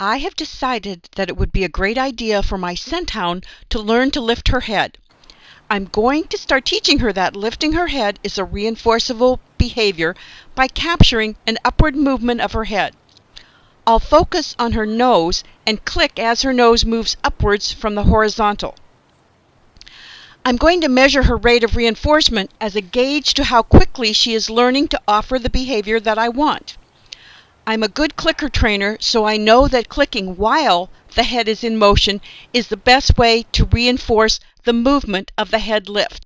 I have decided that it would be a great idea for my scenthound to learn to lift her head. I'm going to start teaching her that lifting her head is a reinforceable behavior by capturing an upward movement of her head. I'll focus on her nose and click as her nose moves upwards from the horizontal. I'm going to measure her rate of reinforcement as a gauge to how quickly she is learning to offer the behavior that I want. I'm a good clicker trainer, so I know that clicking while the head is in motion is the best way to reinforce the movement of the head lift.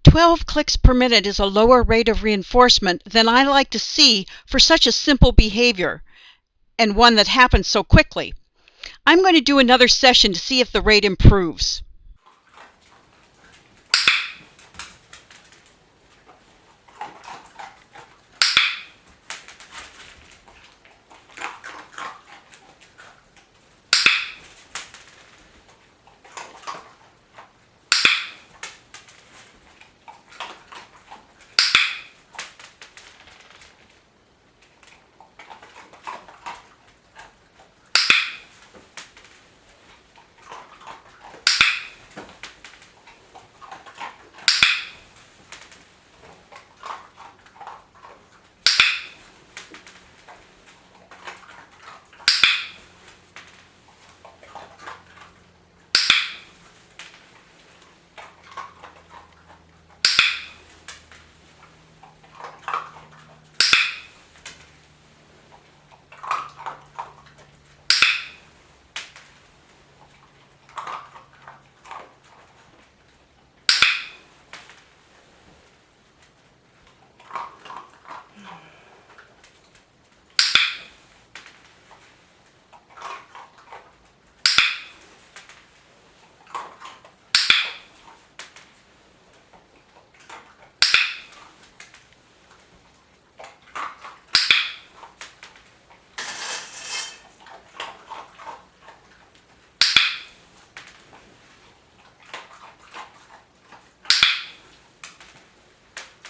"12 clicks per minute is a lower rate of reinforcement than I like to see for such a simple behavior, and one that happens so quickly. I'm going to do another session to see if the rate improves."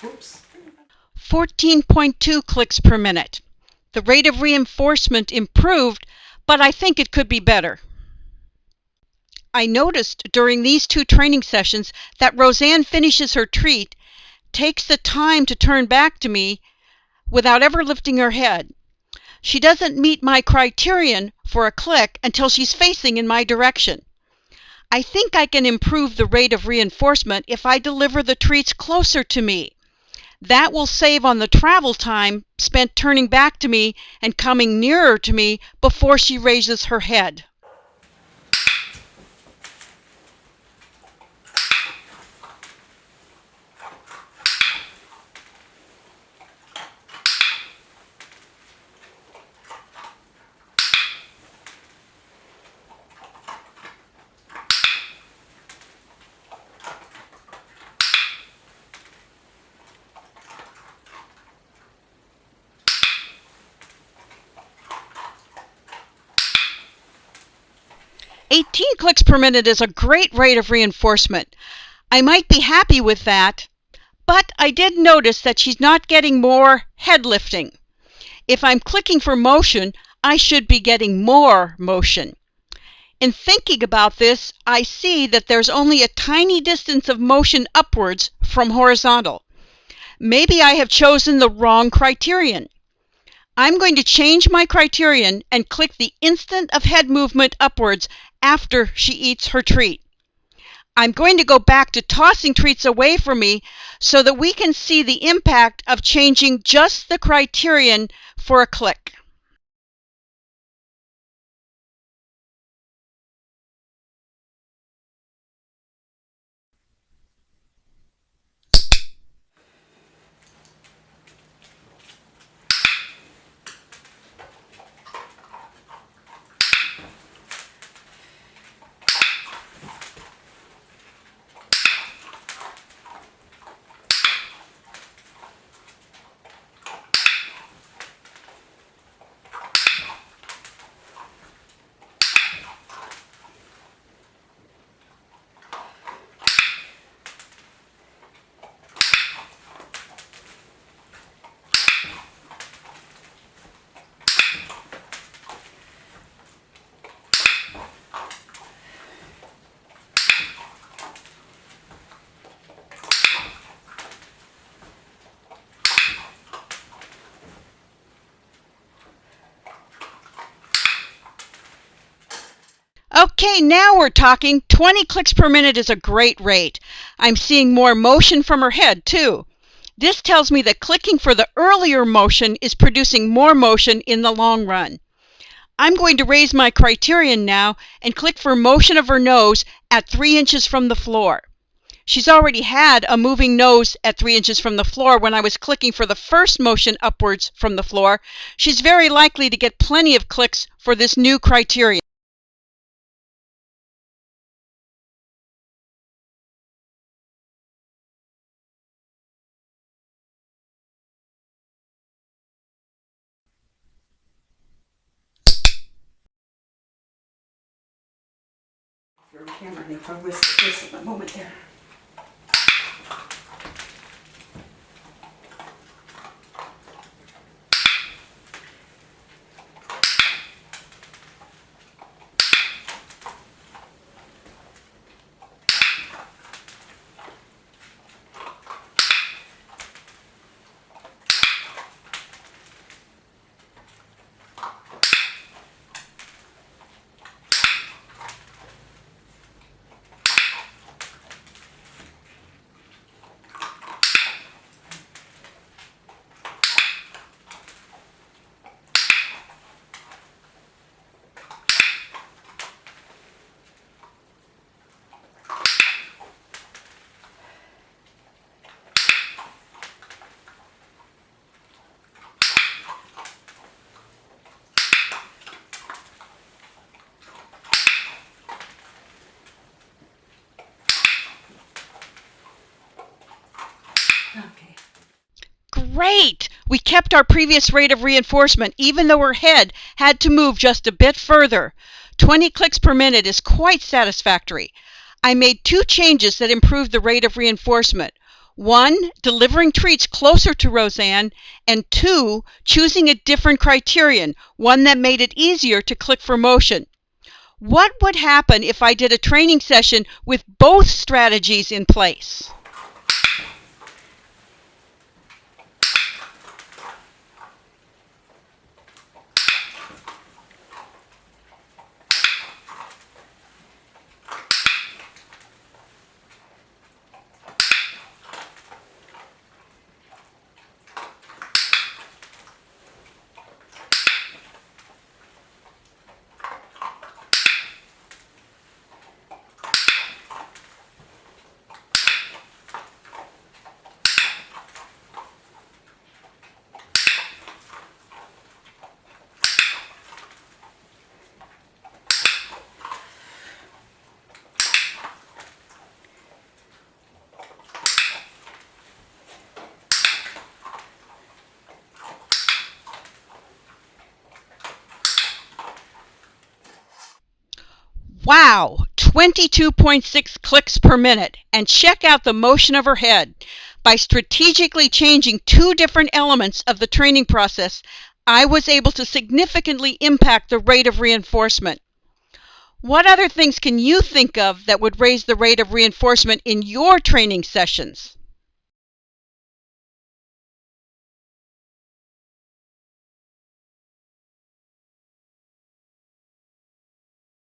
Oops. 14.2 clicks per minute. The rate of reinforcement improved, but I think it could be better. I noticed during these 2 training sessions that Roseanne finishes her treat, takes the time to turn back to me without ever lifting her head. She doesn't meet my criterion for a click until she's facing in my direction. I think I can improve the rate of reinforcement if I deliver the treats closer to me. That will save on the travel time spent turning back to me and coming nearer to me before she raises her head. "18 clicks per minute is a great rate of reinforcement. I might be happy with that, but I did notice that she's not getting more head lifting. If I'm clicking for motion, I should be getting more motion. In thinking about this, I see that there's only a tiny distance of motion upwards from horizontal. Maybe I have chosen the wrong criterion. I'm going to change my criterion and click the instant of head movement upwards after she eats her treat. I'm going to go back to tossing treats away from me so that we can see the impact of changing just the criterion for a click. Okay, now we're talking. 20 clicks per minute is a great rate. I'm seeing more motion from her head, too. This tells me that clicking for the earlier motion is producing more motion in the long run. I'm going to raise my criterion now and click for motion of her nose at 3 inches from the floor. She's already had a moving nose at 3 inches from the floor when I was clicking for the first motion upwards from the floor. She's very likely to get plenty of clicks for this new criterion. Your camera, and if I whistle a moment there. Okay. Great! We kept our previous rate of reinforcement, even though her head had to move just a bit further. 20 clicks per minute is quite satisfactory. I made 2 changes that improved the rate of reinforcement. 1, delivering treats closer to Roseanne, and 2, choosing a different criterion, one that made it easier to click for motion. What would happen if I did a training session with both strategies in place? Wow, 22.6 clicks per minute. And check out the motion of her head. By strategically changing two different elements of the training process, I was able to significantly impact the rate of reinforcement. What other things can you think of that would raise the rate of reinforcement in your training sessions?